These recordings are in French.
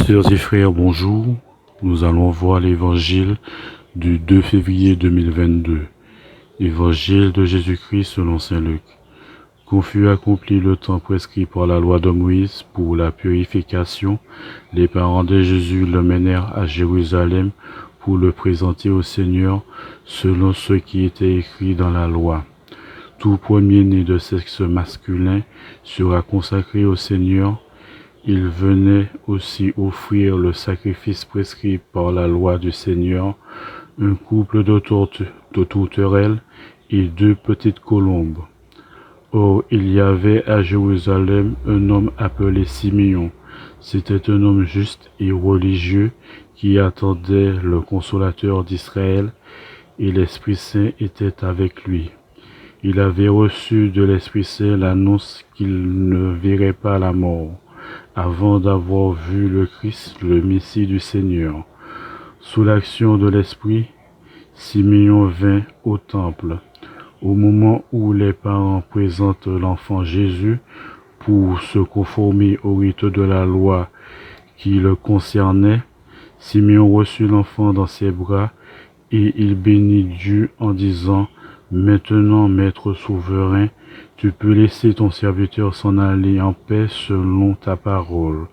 Sœurs et frères, bonjour. Nous allons voir l'évangile du 2 février 2022. Évangile de Jésus-Christ selon saint Luc. Quand fut accompli le temps prescrit par la loi de Moïse pour la purification, les parents de Jésus le menèrent à Jérusalem pour le présenter au Seigneur selon ce qui était écrit dans la loi. Tout premier-né de sexe masculin sera consacré au Seigneur. Il venait aussi offrir le sacrifice prescrit par la loi du Seigneur, un couple de tourterelles et 2 petites colombes. Or, il y avait à Jérusalem un homme appelé Simeon. C'était un homme juste et religieux qui attendait le consolateur d'Israël, et l'Esprit Saint était avec lui. Il avait reçu de l'Esprit Saint l'annonce qu'il ne verrait pas la mort avant d'avoir vu le Christ, le Messie du Seigneur. Sous l'action de l'Esprit, Simeon vint au temple. Au moment où les parents présentent l'enfant Jésus pour se conformer au rite de la loi qui le concernait, Simeon reçut l'enfant dans ses bras et il bénit Dieu en disant: « Maintenant, Maître souverain, tu peux laisser ton serviteur s'en aller en paix selon ta parole,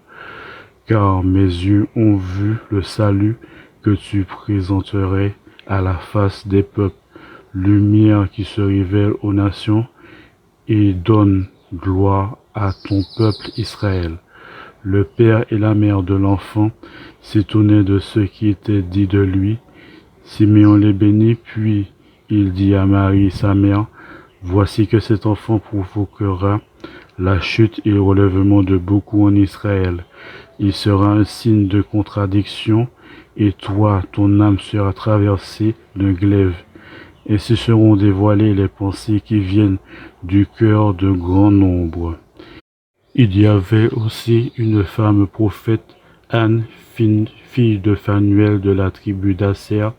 car mes yeux ont vu le salut que tu présenterais à la face des peuples, lumière qui se révèle aux nations et donne gloire à ton peuple Israël. » Le père et la mère de l'enfant s'étonnaient de ce qui était dit de lui. Simeon les bénit, puis il dit à Marie, sa mère: « Voici que cet enfant provoquera la chute et le relèvement de beaucoup en Israël. Il sera un signe de contradiction, et toi, ton âme sera traversée d'un glaive. Ainsi seront dévoilées les pensées qui viennent du cœur d'un grand nombre. » Il y avait aussi une femme prophète, Anne, fille de Phanuel de la tribu d'Aser.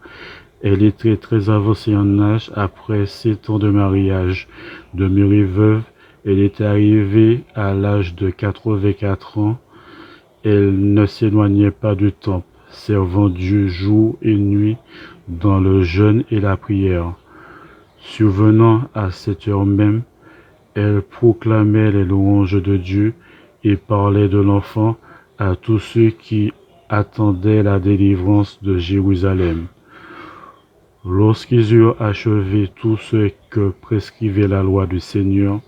Elle était très avancée en âge. Après 7 ans de mariage, demeurée veuve, elle était arrivée à l'âge de 84 ans. Elle ne s'éloignait pas du temple, servant Dieu jour et nuit dans le jeûne et la prière. Survenant à cette heure même, elle proclamait les louanges de Dieu et parlait de l'enfant à tous ceux qui attendaient la délivrance de Jérusalem. Lorsqu'ils eurent achevé tout ce que prescrivait la loi du Seigneur,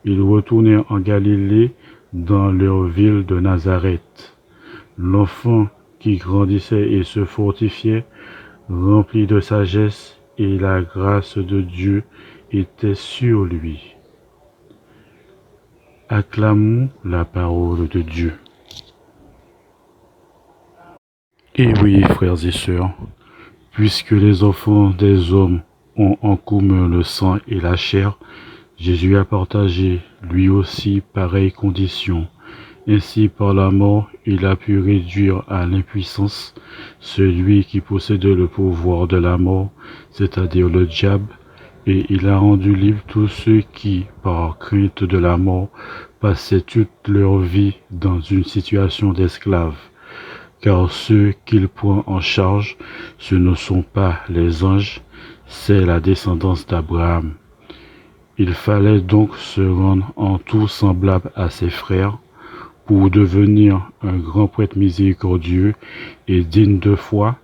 ils retournèrent en Galilée, dans leur ville de Nazareth. L'enfant qui grandissait et se fortifiait, rempli de sagesse, et la grâce de Dieu était sur lui. Acclamons la parole de Dieu. Et oui, frères et sœurs, puisque les enfants des hommes ont en commun le sang et la chair, Jésus a partagé lui aussi pareille condition. Ainsi, par la mort, il a pu réduire à l'impuissance celui qui possédait le pouvoir de la mort, c'est-à-dire le diable, et il a rendu libre tous ceux qui, par crainte de la mort, passaient toute leur vie dans une situation d'esclave. Car ceux qu'il prend en charge, ce ne sont pas les anges, c'est la descendance d'Abraham. Il fallait donc se rendre en tout semblable à ses frères pour devenir un grand prêtre miséricordieux et digne de foi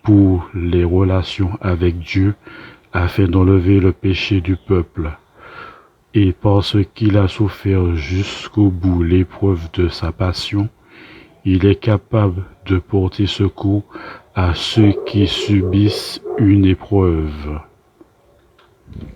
pour les relations avec Dieu, afin d'enlever le péché du peuple. Et parce qu'il a souffert jusqu'au bout l'épreuve de sa passion, il est capable de porter secours à ceux qui subissent une épreuve.